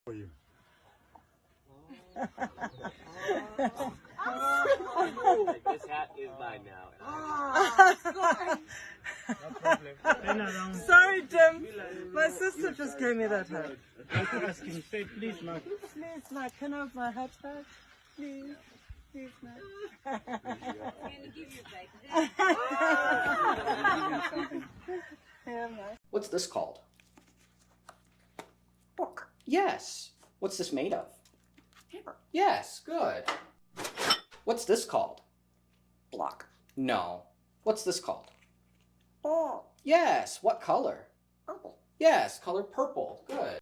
for you. This hat is mine now. Sorry, Tim. My sister just gave me that hat. Asking, say please, Mark. Please, Matt, can I have my hat back? Please. Please, Matt. I'm going to give you back. Yeah, Matt. What's this called? Book. Yes. What's this made of? Paper. Yes, good. What's this called? Block. No. What's this called? Ball. Yes. What color? Purple. Yes, color purple. Good.